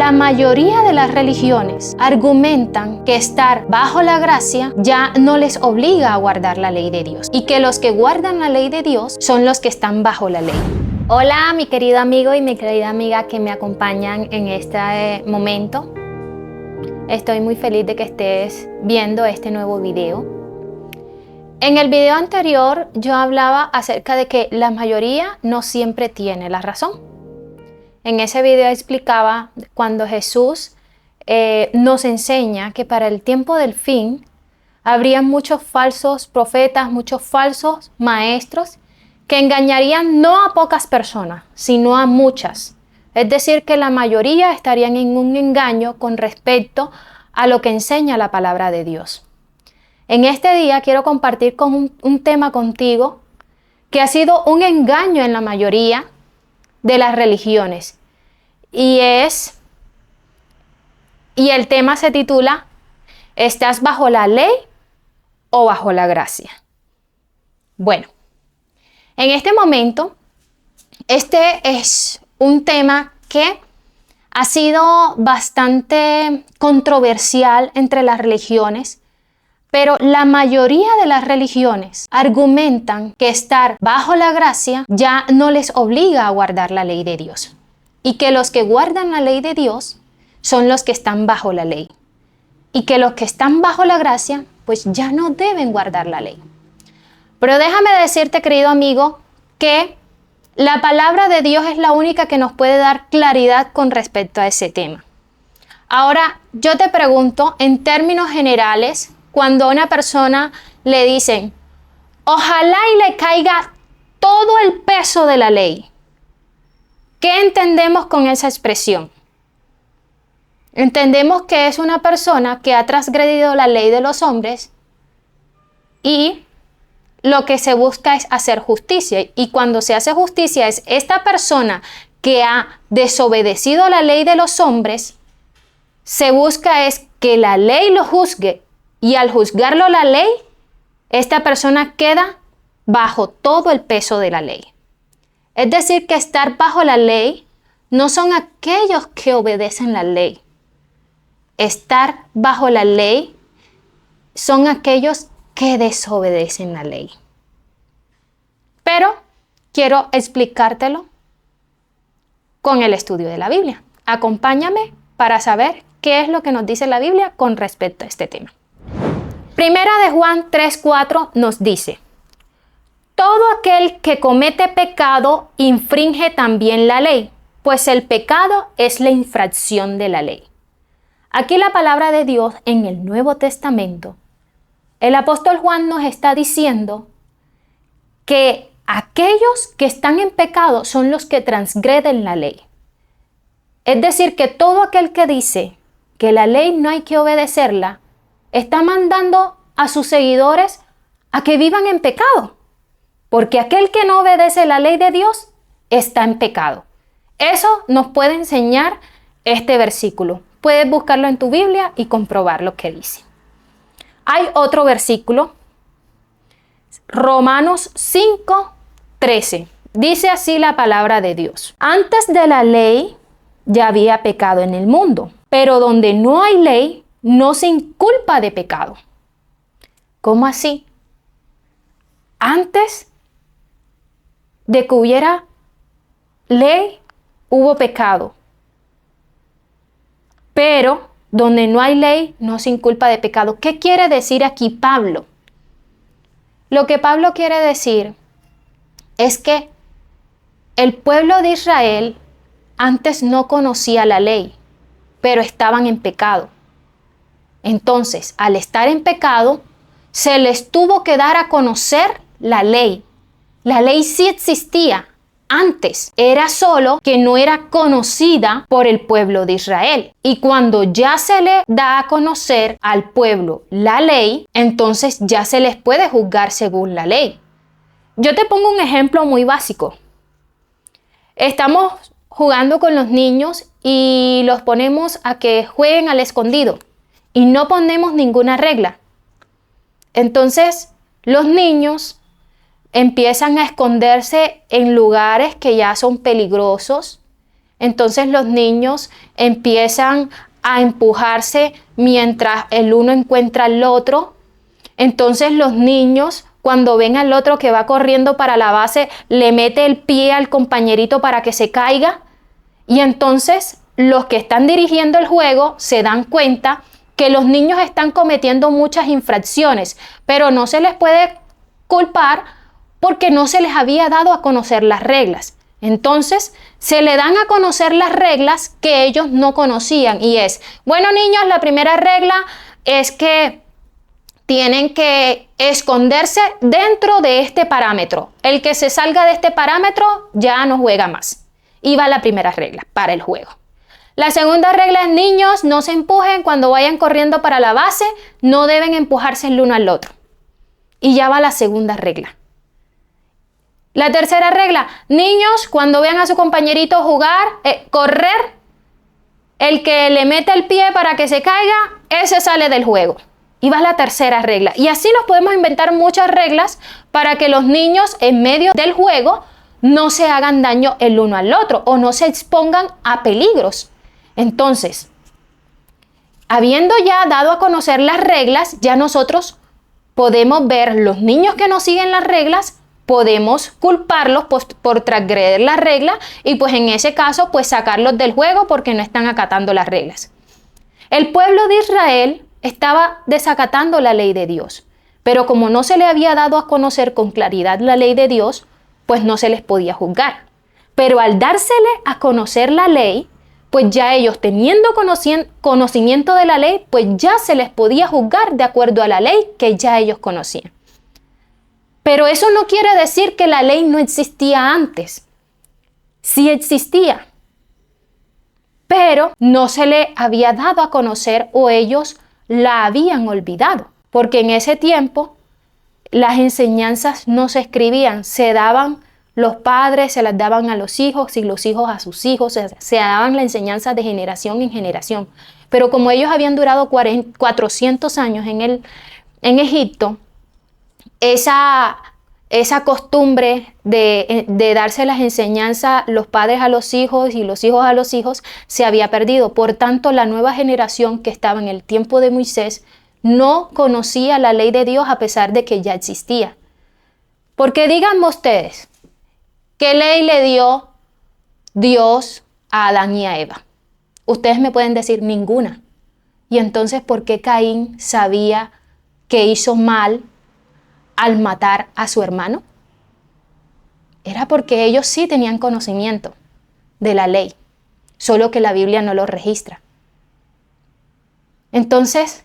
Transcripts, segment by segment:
la mayoría de las religiones argumentan que estar bajo la gracia ya no les obliga a guardar la ley de Dios y que los que guardan la ley de Dios son los que están bajo la ley. Hola, mi querido amigo y mi querida amiga que me acompañan en este momento. Estoy muy feliz de que estés viendo este nuevo video. En el video anterior yo hablaba acerca de que la mayoría no siempre tiene la razón. En ese video explicaba cuando Jesús nos enseña que para el tiempo del fin habría muchos falsos profetas, muchos falsos maestros que engañarían no a pocas personas, sino a muchas. Es decir, que la mayoría estarían en un engaño con respecto a lo que enseña la palabra de Dios. En este día quiero compartir un tema contigo que ha sido un engaño en la mayoría de las religiones. Y el tema se titula ¿Estás bajo la ley o bajo la gracia? Bueno, en este momento, este es un tema que ha sido bastante controversial entre las religiones, pero la mayoría de las religiones argumentan que estar bajo la gracia ya no les obliga a guardar la ley de Dios y que los que guardan la ley de Dios son los que están bajo la ley y que los que están bajo la gracia pues ya no deben guardar la ley. Pero déjame decirte, querido amigo, que la palabra de Dios es la única que nos puede dar claridad con respecto a ese tema. Ahora, yo te pregunto, en términos generales, cuando a una persona le dicen, ojalá y le caiga todo el peso de la ley, ¿qué entendemos con esa expresión? Entendemos que es una persona que ha transgredido la ley de los hombres y lo que se busca es hacer justicia. Y cuando se hace justicia es esta persona que ha desobedecido la ley de los hombres, se busca es que la ley lo juzgue. Y al juzgarlo la ley, esta persona queda bajo todo el peso de la ley. Es decir, que estar bajo la ley no son aquellos que obedecen la ley. Estar bajo la ley son aquellos que desobedecen la ley. Pero quiero explicártelo con el estudio de la Biblia. Acompáñame para saber qué es lo que nos dice la Biblia con respecto a este tema. Primera de Juan 3:4 nos dice, todo aquel que comete pecado infringe también la ley, pues el pecado es la infracción de la ley. Aquí la palabra de Dios en el Nuevo Testamento, el apóstol Juan nos está diciendo que aquellos que están en pecado son los que transgreden la ley. Es decir, que todo aquel que dice que la ley no hay que obedecerla, está mandando a sus seguidores a que vivan en pecado. Porque aquel que no obedece la ley de Dios está en pecado. Eso nos puede enseñar este versículo. Puedes buscarlo en tu Biblia y comprobar lo que dice. Hay otro versículo, Romanos 5:13. Dice así la palabra de Dios. Antes de la ley ya había pecado en el mundo, pero donde no hay ley, no se inculpa de pecado. ¿Cómo así? Antes de que hubiera ley, hubo pecado. Pero donde no hay ley, no se inculpa de pecado. ¿Qué quiere decir aquí Pablo? Lo que Pablo quiere decir es que el pueblo de Israel antes no conocía la ley, pero estaban en pecado. Entonces, al estar en pecado, se les tuvo que dar a conocer la ley. La ley sí existía antes, era solo que no era conocida por el pueblo de Israel. Y cuando ya se le da a conocer al pueblo la ley, entonces ya se les puede juzgar según la ley. Yo te pongo un ejemplo muy básico. Estamos jugando con los niños y los ponemos a que jueguen al escondido y no ponemos ninguna regla. Entonces, los niños empiezan a esconderse en lugares que ya son peligrosos, Entonces los niños empiezan a empujarse mientras el uno encuentra al otro. Entonces los niños, cuando ven al otro que va corriendo para la base, le mete el pie al compañerito para que se caiga. Y entonces los que están dirigiendo el juego se dan cuenta que los niños están cometiendo muchas infracciones, pero no se les puede culpar porque no se les había dado a conocer las reglas. Entonces se le dan a conocer las reglas que ellos no conocían y es, bueno niños, la primera regla es que tienen que esconderse dentro de este parámetro. El que se salga de este parámetro ya no juega más. Y va la primera regla para el juego. La segunda regla es, niños, no se empujen cuando vayan corriendo para la base, no deben empujarse el uno al otro. Y ya va la segunda regla. La tercera regla, niños, cuando vean a su compañerito correr, el que le mete el pie para que se caiga, ese sale del juego. Y va la tercera regla. Y así nos podemos inventar muchas reglas para que los niños en medio del juego no se hagan daño el uno al otro o no se expongan a peligros. Entonces, habiendo ya dado a conocer las reglas, ya nosotros podemos ver los niños que no siguen las reglas, podemos culparlos por transgredir la regla y pues en ese caso pues sacarlos del juego porque no están acatando las reglas. El pueblo de Israel estaba desacatando la ley de Dios, pero como no se le había dado a conocer con claridad la ley de Dios, pues no se les podía juzgar. Pero al dársele a conocer la ley, pues ya ellos teniendo conocimiento de la ley, pues ya se les podía juzgar de acuerdo a la ley que ya ellos conocían. Pero eso no quiere decir que la ley no existía antes. Sí existía, pero no se le había dado a conocer o ellos la habían olvidado, porque en ese tiempo las enseñanzas no se escribían, se daban, los padres se las daban a los hijos y los hijos a sus hijos, se daban la enseñanza de generación en generación. Pero como ellos habían durado 400 años en Egipto, esa costumbre de darse las enseñanzas los padres a los hijos y los hijos a los hijos se había perdido. Por tanto, la nueva generación que estaba en el tiempo de Moisés no conocía la ley de Dios a pesar de que ya existía. Porque díganme ustedes, ¿qué ley le dio Dios a Adán y a Eva? Ustedes me pueden decir ninguna. Y entonces, ¿por qué Caín sabía que hizo mal al matar a su hermano? Era porque ellos sí tenían conocimiento de la ley, solo que la Biblia no lo registra. Entonces,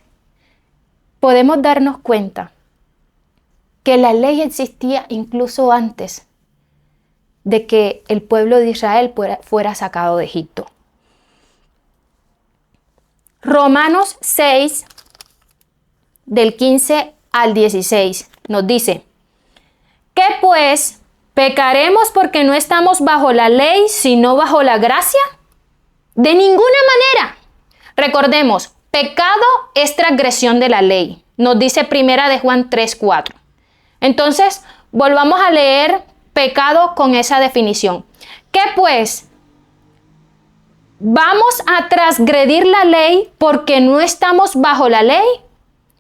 podemos darnos cuenta que la ley existía incluso antes de que el pueblo de Israel fuera sacado de Egipto. Romanos 6, del 15 al 16, nos dice, ¿qué pues? ¿Pecaremos porque no estamos bajo la ley, sino bajo la gracia? De ninguna manera. Recordemos, pecado es transgresión de la ley. Nos dice primera de Juan 3:4. Entonces, volvamos a leer pecado con esa definición. ¿Qué pues? ¿Vamos a transgredir la ley porque no estamos bajo la ley,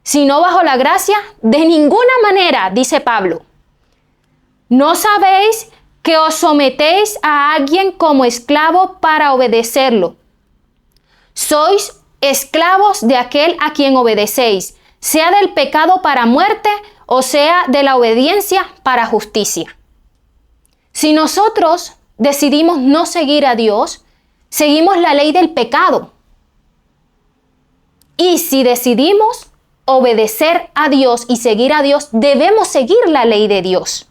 sino bajo la gracia? De ninguna manera, dice Pablo. ¿No sabéis que os sometéis a alguien como esclavo para obedecerlo? Sois esclavos de aquel a quien obedecéis, sea del pecado para muerte o sea de la obediencia para justicia. Si nosotros decidimos no seguir a Dios, seguimos la ley del pecado. Y si decidimos obedecer a Dios y seguir a Dios, debemos seguir la ley de Dios.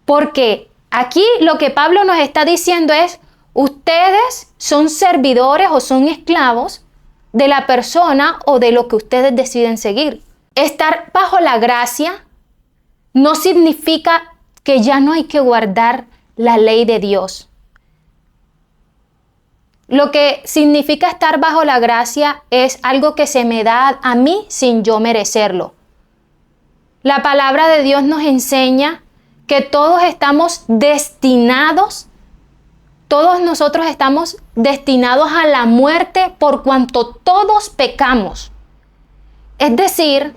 Porque aquí lo que Pablo nos está diciendo es, ustedes son servidores o son esclavos de la persona o de lo que ustedes deciden seguir. Estar bajo la gracia no significa que ya no hay que guardar la ley de Dios. Lo que significa estar bajo la gracia es algo que se me da a mí sin yo merecerlo. La palabra de Dios nos enseña que todos estamos destinados todos nosotros estamos destinados a la muerte por cuanto todos pecamos. Es decir,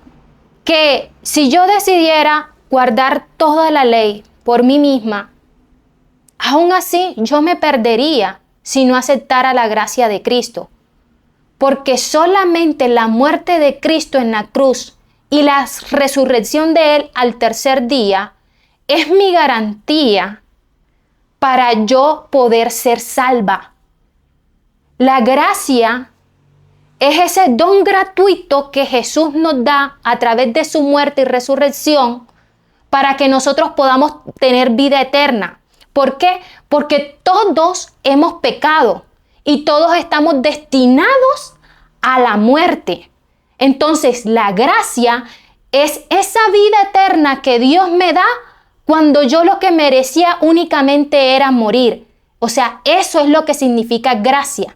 que si yo decidiera guardar toda la ley por mí misma, aún así yo me perdería si no aceptara la gracia de Cristo. Porque solamente la muerte de Cristo en la cruz y la resurrección de Él al tercer día es mi garantía para yo poder ser salva. La gracia es ese don gratuito que Jesús nos da a través de su muerte y resurrección para que nosotros podamos tener vida eterna. ¿Por qué? Porque todos hemos pecado y todos estamos destinados a la muerte. Entonces, la gracia es esa vida eterna que Dios me da cuando yo lo que merecía únicamente era morir. O sea, eso es lo que significa gracia.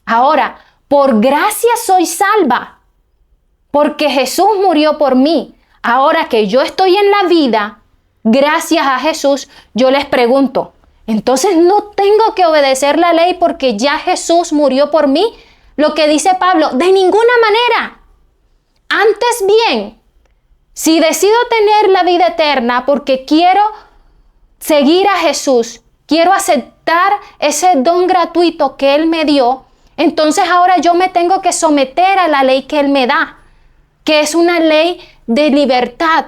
Ahora, por gracia soy salva, porque Jesús murió por mí. Ahora que yo estoy en la vida, gracias a Jesús, yo les pregunto, entonces no tengo que obedecer la ley porque ya Jesús murió por mí. Lo que dice Pablo, de ninguna manera. Antes bien, si decido tener la vida eterna porque quiero seguir a Jesús, quiero aceptar ese don gratuito que Él me dio, entonces ahora yo me tengo que someter a la ley que Él me da, que es una ley de libertad.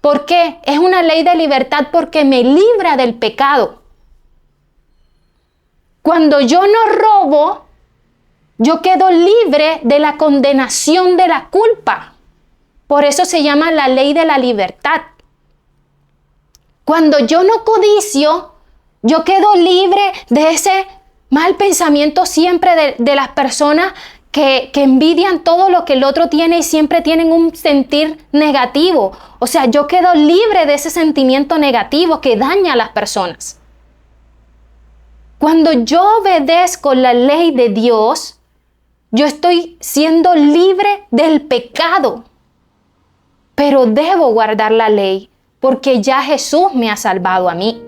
¿Por qué? Es una ley de libertad porque me libra del pecado. Cuando yo no robo, yo quedo libre de la condenación de la culpa. Por eso se llama la ley de la libertad. Cuando yo no codicio, yo quedo libre de ese mal pensamiento siempre de las personas que envidian todo lo que el otro tiene y siempre tienen un sentir negativo. O sea, yo quedo libre de ese sentimiento negativo que daña a las personas. Cuando yo obedezco la ley de Dios, yo estoy siendo libre del pecado. Pero debo guardar la ley porque ya Jesús me ha salvado a mí.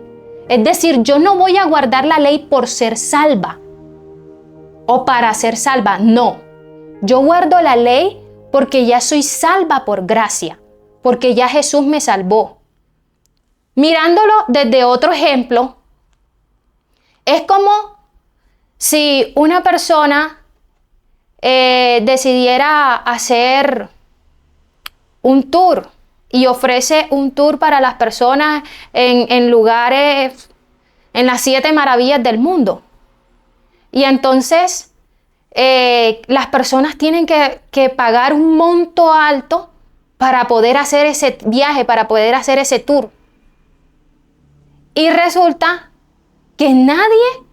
Es decir, yo no voy a guardar la ley por ser salva o para ser salva. No, yo guardo la ley porque ya soy salva por gracia, porque ya Jesús me salvó. Mirándolo desde otro ejemplo, es como si una persona decidiera hacer un tour y ofrece un tour para las personas en lugares, en las 7 maravillas del mundo. Y entonces las personas tienen que pagar un monto alto para poder hacer ese viaje, para poder hacer ese tour. Y resulta que nadie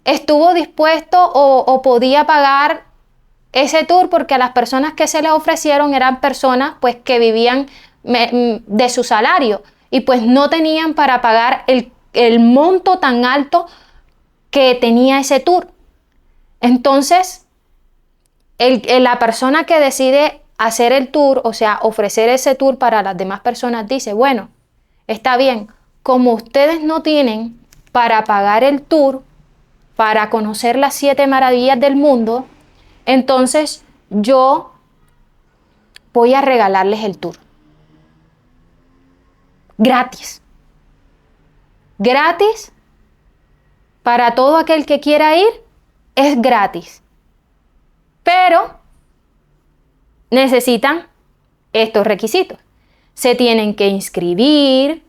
estuvo dispuesto o podía pagar ese tour porque a las personas que se les ofrecieron eran personas pues que vivían de su salario y pues no tenían para pagar el monto tan alto que tenía ese tour. Entonces, la persona que decide hacer el tour, o sea, ofrecer ese tour para las demás personas, dice, bueno, está bien, como ustedes no tienen para pagar el tour, para conocer las 7 maravillas del mundo, entonces yo voy a regalarles el tour. Gratis. Gratis para todo aquel que quiera ir, es gratis. Pero necesitan estos requisitos. Se tienen que inscribir,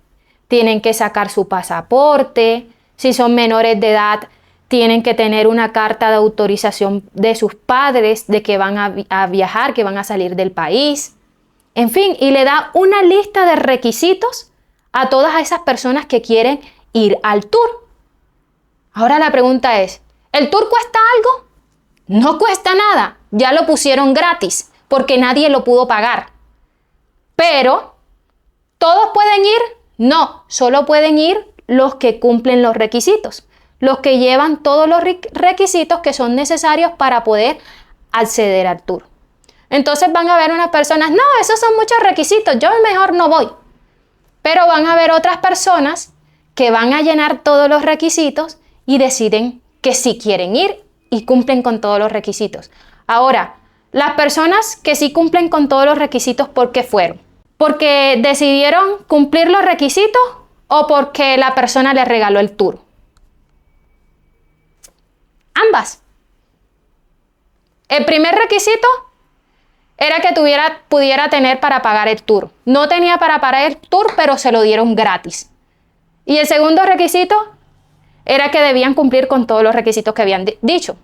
tienen que sacar su pasaporte, si son menores de edad, tienen que tener una carta de autorización de sus padres de que van a viajar, que van a salir del país. En fin, y le da una lista de requisitos a todas esas personas que quieren ir al tour. Ahora la pregunta es, ¿el tour cuesta algo? No cuesta nada, ya lo pusieron gratis porque nadie lo pudo pagar. Pero, ¿todos pueden ir? No, solo pueden ir los que cumplen los requisitos, los que llevan todos los requisitos que son necesarios para poder acceder al tour. Entonces van a haber unas personas, no, esos son muchos requisitos, yo mejor no voy. Pero van a haber otras personas que van a llenar todos los requisitos y deciden que sí quieren ir y cumplen con todos los requisitos. Ahora, las personas que sí cumplen con todos los requisitos, ¿por qué fueron? ¿Porque decidieron cumplir los requisitos o porque la persona les regaló el tour? Ambas. El primer requisito era que pudiera tener para pagar el tour. No tenía para pagar el tour, pero se lo dieron gratis. Y el segundo requisito era que debían cumplir con todos los requisitos que habían dicho.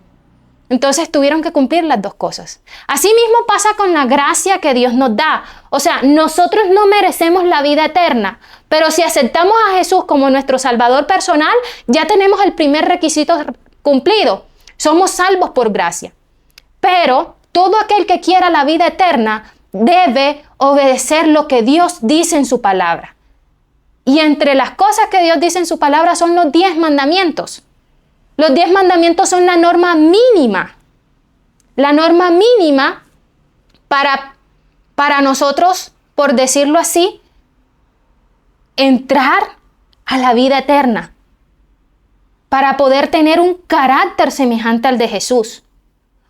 Entonces tuvieron que cumplir las dos cosas. Así mismo pasa con la gracia que Dios nos da. O sea, nosotros no merecemos la vida eterna, pero si aceptamos a Jesús como nuestro Salvador personal, ya tenemos el primer requisito cumplido. Somos salvos por gracia. Pero todo aquel que quiera la vida eterna debe obedecer lo que Dios dice en su palabra. Y entre las cosas que Dios dice en su palabra son los 10 mandamientos. Los 10 mandamientos son la norma mínima. La norma mínima para nosotros, por decirlo así, entrar a la vida eterna. Para poder tener un carácter semejante al de Jesús.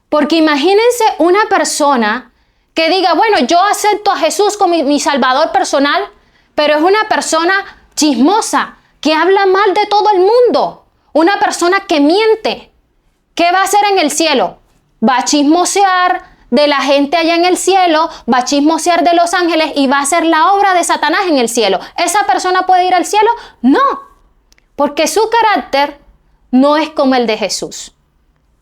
Porque imagínense una persona que diga, bueno, yo acepto a Jesús como mi Salvador personal, pero es una persona chismosa, que habla mal de todo el mundo. Una persona que miente. ¿Qué va a hacer en el cielo? Va a chismosear de la gente allá en el cielo, va a chismosear de los ángeles y va a hacer la obra de Satanás en el cielo. ¿Esa persona puede ir al cielo? No, porque su carácter no es como el de Jesús.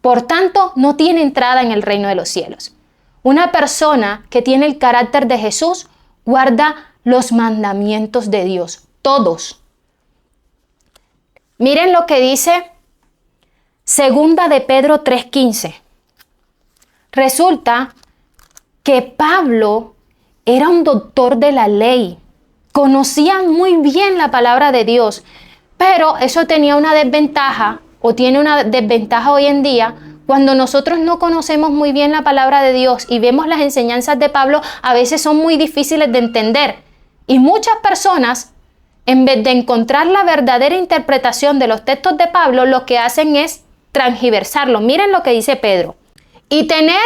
Por tanto, no tiene entrada en el reino de los cielos. Una persona que tiene el carácter de Jesús guarda los mandamientos de Dios, todos. Miren lo que dice Segunda de Pedro 3:15. Resulta que Pablo era un doctor de la ley, conocía muy bien la palabra de Dios, pero eso tenía una desventaja, o tiene una desventaja hoy en día, cuando nosotros no conocemos muy bien la palabra de Dios y vemos las enseñanzas de Pablo, a veces son muy difíciles de entender. Y muchas personas, en vez de encontrar la verdadera interpretación de los textos de Pablo, lo que hacen es transgiversarlo. Miren lo que dice Pedro. Y tened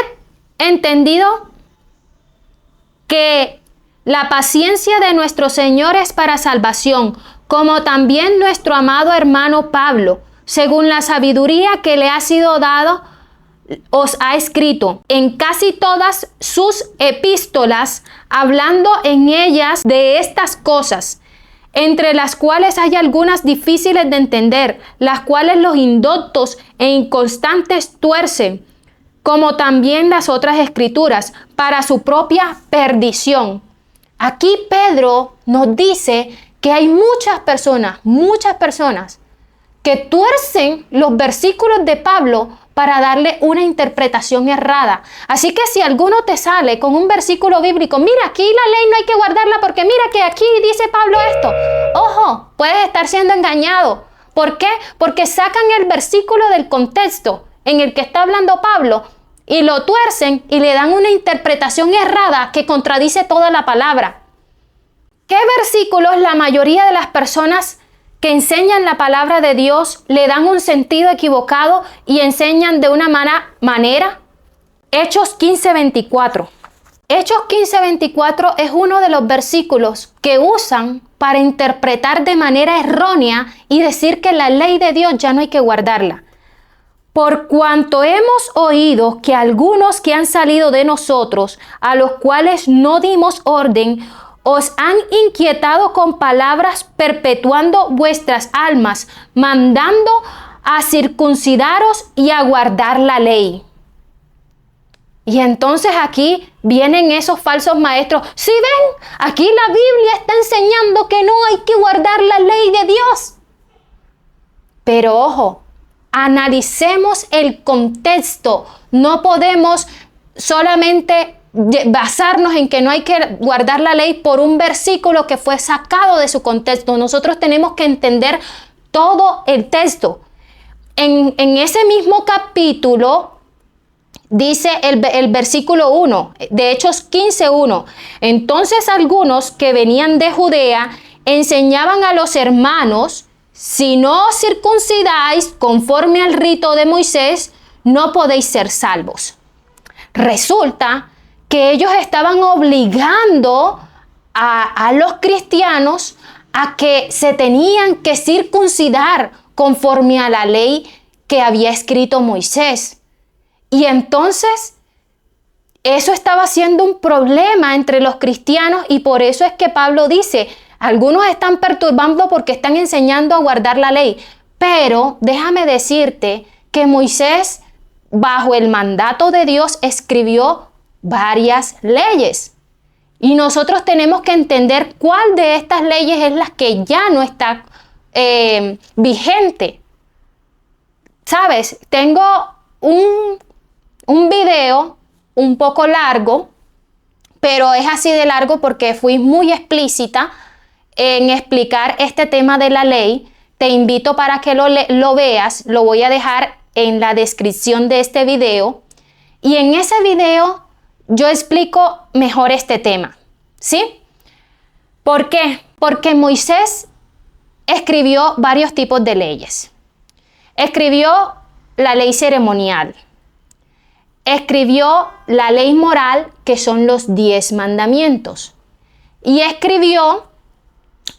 entendido que la paciencia de nuestro Señor es para salvación, como también nuestro amado hermano Pablo, según la sabiduría que le ha sido dado, os ha escrito en casi todas sus epístolas, hablando en ellas de estas cosas, entre las cuales hay algunas difíciles de entender, las cuales los indoctos e inconstantes tuercen, como también las otras escrituras, para su propia perdición. Aquí Pedro nos dice que hay muchas personas que tuercen los versículos de Pablo para darle una interpretación errada. Así que si alguno te sale con un versículo bíblico, mira, aquí la ley no hay que guardarla porque mira que aquí dice Pablo esto. Ojo, puedes estar siendo engañado. ¿Por qué? Porque sacan el versículo del contexto en el que está hablando Pablo y lo tuercen y le dan una interpretación errada que contradice toda la palabra. ¿Qué versículos la mayoría de las personas que enseñan la palabra de Dios le dan un sentido equivocado y enseñan de una mala manera? Hechos 15:24. Hechos 15:24 es uno de los versículos que usan para interpretar de manera errónea y decir que la ley de Dios ya no hay que guardarla. Por cuanto hemos oído que algunos que han salido de nosotros, a los cuales no dimos orden, os han inquietado con palabras, perpetuando vuestras almas, mandando a circuncidaros y a guardar la ley. Y entonces aquí vienen esos falsos maestros. ¿Sí ven? Aquí la Biblia está enseñando que no hay que guardar la ley de Dios. Pero ojo, analicemos el contexto. No podemos solamente basarnos en que no hay que guardar la ley por un versículo que fue sacado de su contexto. Nosotros tenemos que entender todo el texto. En ese mismo capítulo dice el versículo 1, de Hechos 15:1. Entonces algunos que venían de Judea enseñaban a los hermanos si no os circuncidáis conforme al rito de Moisés, no podéis ser salvos. Resulta que ellos estaban obligando a los cristianos a que se tenían que circuncidar conforme a la ley que había escrito Moisés. Y entonces eso estaba siendo un problema entre los cristianos, y por eso es que Pablo dice, algunos están perturbando porque están enseñando a guardar la ley. Pero déjame decirte que Moisés, bajo el mandato de Dios, escribió varias leyes. Y nosotros tenemos que entender cuál de estas leyes es la que ya no está vigente. ¿Sabes? Tengo un video un poco largo, pero es así de largo porque fui muy explícita en explicar este tema de la ley. Te invito para que lo veas, lo voy a dejar en la descripción de este video. Y en ese video yo explico mejor este tema, ¿sí? ¿Por qué? Porque Moisés escribió varios tipos de leyes. Escribió la ley ceremonial. Escribió la ley moral, que son los 10 mandamientos. Y escribió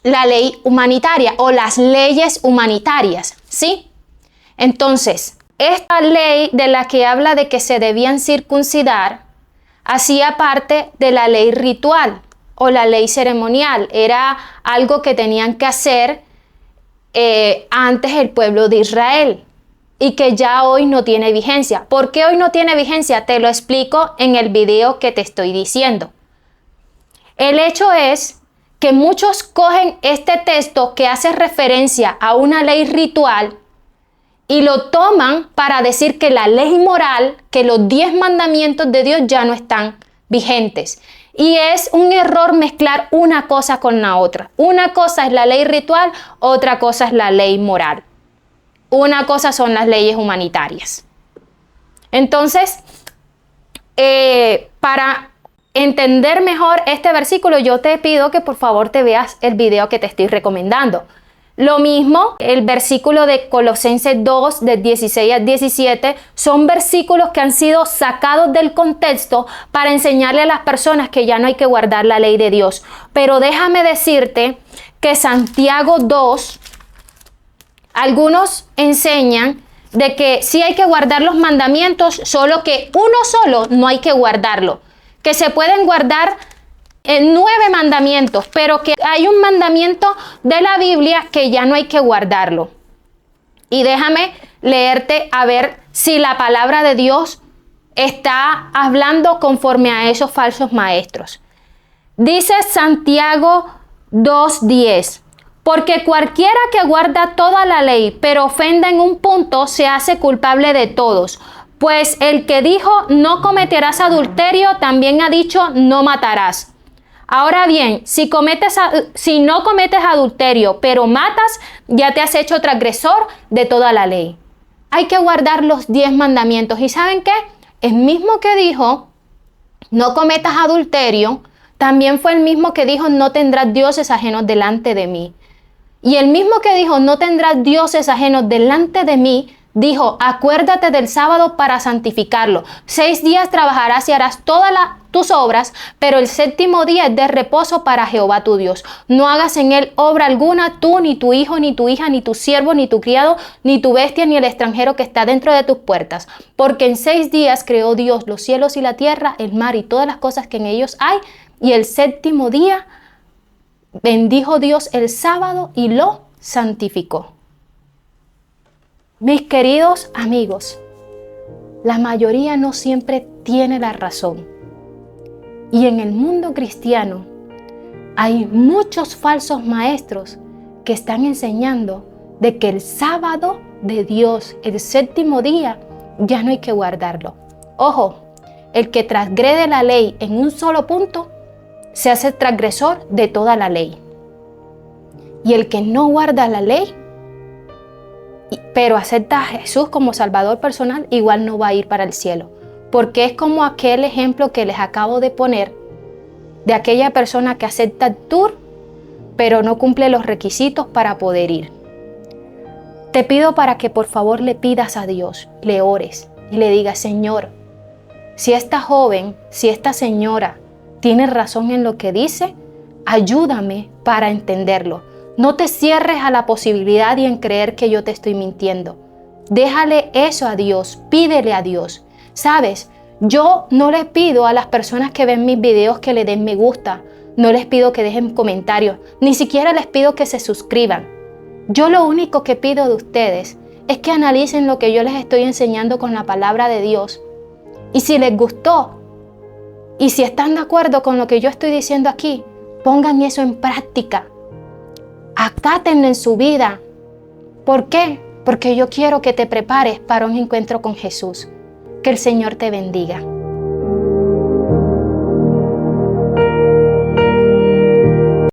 la ley humanitaria o las leyes humanitarias, ¿sí? Entonces, esta ley de la que habla de que se debían circuncidar hacía parte de la ley ritual o la ley ceremonial. Era algo que tenían que hacer antes el pueblo de Israel y que ya hoy no tiene vigencia. ¿Por qué hoy no tiene vigencia? Te lo explico en el video que te estoy diciendo. El hecho es que muchos cogen este texto que hace referencia a una ley ritual y lo toman para decir que la ley moral, que los 10 mandamientos de Dios ya no están vigentes. Y es un error mezclar una cosa con la otra. Una cosa es la ley ritual, otra cosa es la ley moral. Una cosa son las leyes humanitarias. Entonces, para entender mejor este versículo, yo te pido que por favor te veas el video que te estoy recomendando. Lo mismo, el versículo de Colosenses 2, del 16 al 17, son versículos que han sido sacados del contexto para enseñarle a las personas que ya no hay que guardar la ley de Dios. Pero déjame decirte que Santiago 2, algunos enseñan de que sí hay que guardar los mandamientos, solo que uno solo no hay que guardarlo. Que se pueden guardar 9 mandamientos, pero que hay un mandamiento de la Biblia que ya no hay que guardarlo. Y déjame leerte a ver si la palabra de Dios está hablando conforme a esos falsos maestros. Dice Santiago 2:10. Porque cualquiera que guarda toda la ley, pero ofenda en un punto, se hace culpable de todos. Pues el que dijo, no cometerás adulterio, también ha dicho, no matarás. Ahora bien, si no cometes adulterio, pero matas, ya te has hecho transgresor de toda la ley. Hay que guardar los 10 mandamientos. ¿Y saben qué? El mismo que dijo, no cometas adulterio, también fue el mismo que dijo, no tendrás dioses ajenos delante de mí. Y el mismo que dijo, no tendrás dioses ajenos delante de mí, dijo, acuérdate del sábado para santificarlo. 6 días trabajarás y harás todas tus obras, pero el 7º día es de reposo para Jehová tu Dios. No hagas en él obra alguna, tú, ni tu hijo, ni tu hija, ni tu siervo, ni tu criado, ni tu bestia, ni el extranjero que está dentro de tus puertas. Porque en 6 días creó Dios los cielos y la tierra, el mar y todas las cosas que en ellos hay, y el 7º día bendijo Dios el sábado y lo santificó. Mis queridos amigos, la mayoría no siempre tiene la razón. Y en el mundo cristiano hay muchos falsos maestros que están enseñando de que el sábado de Dios, el 7º día, ya no hay que guardarlo. Ojo, el que transgrede la ley en un solo punto se hace transgresor de toda la ley. Y el que no guarda la ley, pero acepta a Jesús como Salvador personal, igual no va a ir para el cielo. Porque es como aquel ejemplo que les acabo de poner de aquella persona que acepta el tour, pero no cumple los requisitos para poder ir. te pido para que por favor le pidas a Dios, le ores y le digas, Señor, si esta joven, si esta señora tiene razón en lo que dice, ayúdame para entenderlo. No te cierres a la posibilidad y en creer que yo te estoy mintiendo. Déjale eso a Dios, pídele a Dios. ¿Sabes? Yo no les pido a las personas que ven mis videos que le den me gusta, no les pido que dejen comentarios, ni siquiera les pido que se suscriban. Yo lo único que pido de ustedes es que analicen lo que yo les estoy enseñando con la palabra de Dios. Y si les gustó, y si están de acuerdo con lo que yo estoy diciendo aquí, pongan eso en práctica. Acátenlo en su vida. ¿Por qué? Porque yo quiero que te prepares para un encuentro con Jesús. Que el Señor te bendiga.